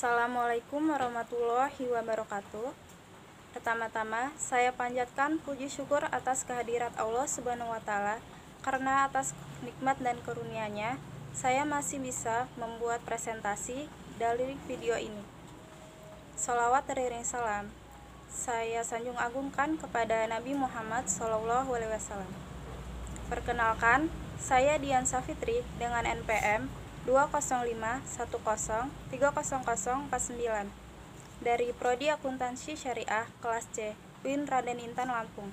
Assalamualaikum warahmatullahi wabarakatuh. Pertama-tama, saya panjatkan puji syukur atas kehadirat Allah Subhanahu wa Ta'ala, karena atas nikmat dan karunia-Nya, saya masih bisa membuat presentasi dari video ini. Sholawat teriring salam saya sanjung agungkan kepada Nabi Muhammad SAW. Perkenalkan, saya Dian Safitri dengan NPM 20510300049 dari Prodi Akuntansi Syariah kelas C, UIN Raden Intan Lampung.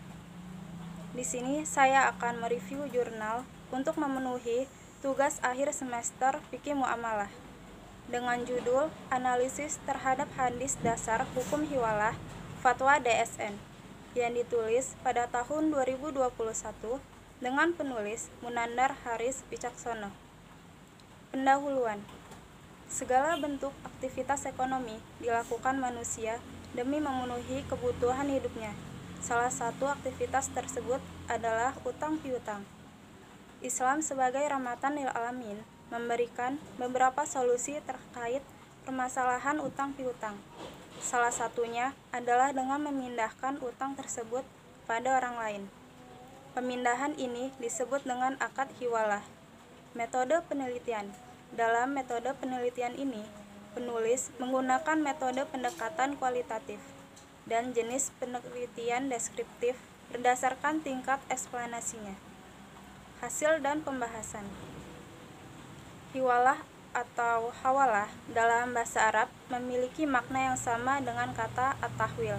Di sini saya akan mereview jurnal untuk memenuhi tugas akhir semester Fikih Muamalah dengan judul Analisis terhadap Hadis Dasar Hukum Hiwalah Fatwa DSN yang ditulis pada tahun 2021 dengan penulis Munandar Haris Wicaksono. Pendahuluan. Segala bentuk aktivitas ekonomi dilakukan manusia demi memenuhi kebutuhan hidupnya. Salah satu aktivitas tersebut adalah utang piutang. Islam sebagai rahmatan lil alamin memberikan beberapa solusi terkait permasalahan utang piutang. Salah satunya adalah dengan memindahkan utang tersebut kepada orang lain. Pemindahan ini disebut dengan akad hiwalah. Metode penelitian. Dalam metode penelitian ini, penulis menggunakan metode pendekatan kualitatif dan jenis penelitian deskriptif berdasarkan tingkat eksplanasinya. Hasil dan pembahasan. Hiwalah atau hawalah dalam bahasa Arab memiliki makna yang sama dengan kata at-tahwil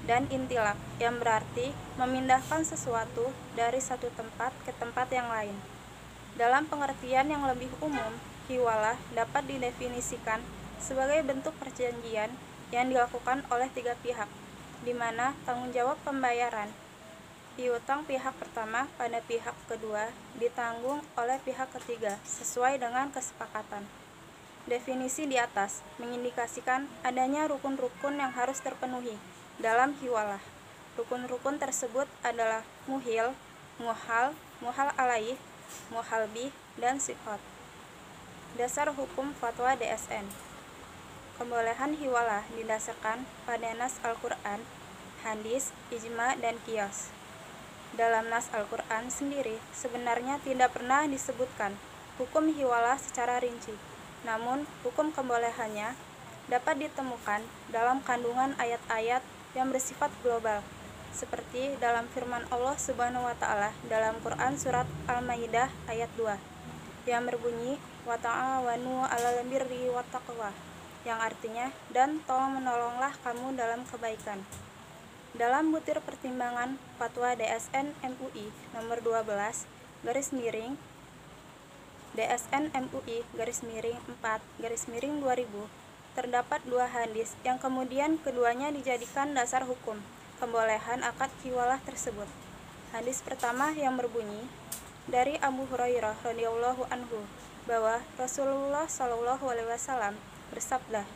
dan intilak yang berarti memindahkan sesuatu dari satu tempat ke tempat yang lain. Dalam pengertian yang lebih umum, hiwalah dapat didefinisikan sebagai bentuk perjanjian yang dilakukan oleh tiga pihak, di mana tanggung jawab pembayaran piutang pihak pertama pada pihak kedua ditanggung oleh pihak ketiga sesuai dengan kesepakatan. Definisi di atas mengindikasikan adanya rukun-rukun yang harus terpenuhi dalam hiwalah. Rukun-rukun tersebut adalah muhil, muhal, muhal alaih, muhal bih, dan siqat. Dasar hukum fatwa DSN. Kebolehan hiwalah didasarkan pada nas Al-Quran, hadis, ijma, dan qiyas. Dalam nas Al-Quran sendiri sebenarnya tidak pernah disebutkan hukum hiwalah secara rinci, namun hukum kebolehannya dapat ditemukan dalam kandungan ayat-ayat yang bersifat global, seperti dalam firman Allah Subhanahu wa Ta'ala dalam Quran surat Al-Maidah ayat 2 yang berbunyi wa ta'awanu 'alal birri wat taqwa, yang artinya dan tolong-menolonglah kamu dalam kebaikan. Dalam butir pertimbangan Fatwa DSN MUI nomor 12 _DSN MUI _4 terdapat dua hadis yang kemudian keduanya dijadikan dasar hukum kebolehan akad hiwalah tersebut. Hadis pertama yang berbunyi dari Abu Hurairah radhiyallahu anhu bahwa Rasulullah SAW bersabda,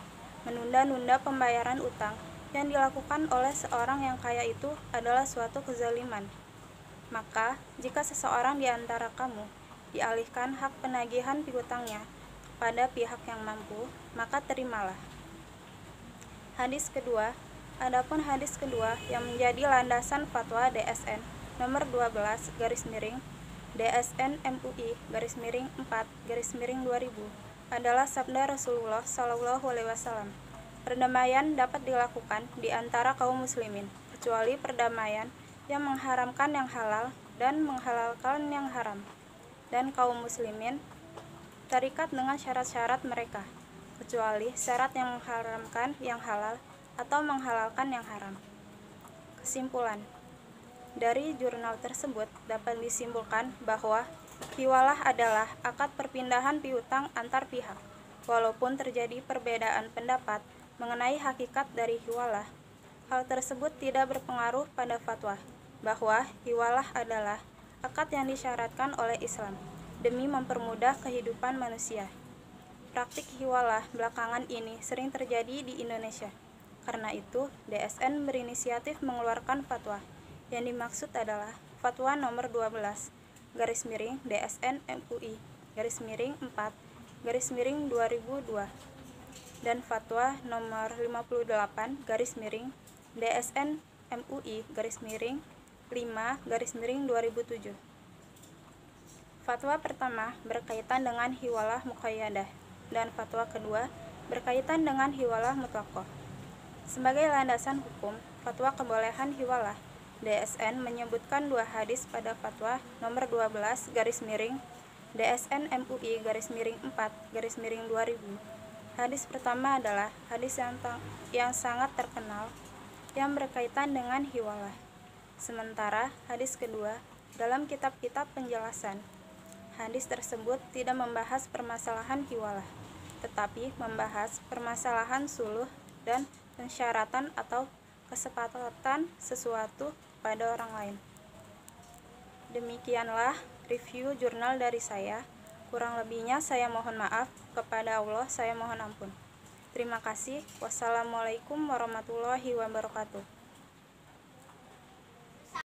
menunda-nunda pembayaran utang yang dilakukan oleh seorang yang kaya itu adalah suatu kezaliman. Maka, jika seseorang di antara kamu dialihkan hak penagihan piutangnya pada pihak yang mampu, maka terimalah. Hadis kedua. Adapun hadis kedua yang menjadi landasan fatwa DSN nomor 12 _DSN MUI _4 adalah sabda Rasulullah SAW. Perdamaian dapat dilakukan di antara kaum muslimin, kecuali perdamaian yang mengharamkan yang halal dan menghalalkan yang haram, dan kaum muslimin terikat dengan syarat-syarat mereka, kecuali syarat yang mengharamkan yang halal atau menghalalkan yang haram. Kesimpulan. Dari jurnal tersebut dapat disimpulkan bahwa hiwalah adalah akad perpindahan piutang antar pihak. Walaupun terjadi perbedaan pendapat mengenai hakikat dari hiwalah, hal tersebut tidak berpengaruh pada fatwa bahwa hiwalah adalah akad yang disyaratkan oleh Islam demi mempermudah kehidupan manusia. Praktik hiwalah belakangan ini sering terjadi di Indonesia. Karena itu, DSN berinisiatif mengeluarkan fatwa. Yang dimaksud adalah Fatwa nomor 12 _DSN MUI _4 _2002 dan Fatwa nomor 58/DSN MUI/5/2007. Fatwa pertama berkaitan dengan hiwalah muqayyadah dan fatwa kedua berkaitan dengan hiwalah mutlaqah. Sebagai landasan hukum, fatwa kebolehan hiwalah DSN menyebutkan dua hadis pada fatwa nomor 12/DSN MUI/4/2000. Hadis pertama adalah hadis yang sangat terkenal yang berkaitan dengan hiwalah. Sementara hadis kedua dalam kitab-kitab penjelasan. Hadis tersebut tidak membahas permasalahan hiwalah, tetapi membahas permasalahan suluh dan pensyaratan atau kesepakatan sesuatu pada orang lain. Demikianlah review jurnal dari saya. Kurang lebihnya saya mohon maaf, kepada Allah saya mohon ampun. Terima kasih. Wassalamualaikum warahmatullahi wabarakatuh.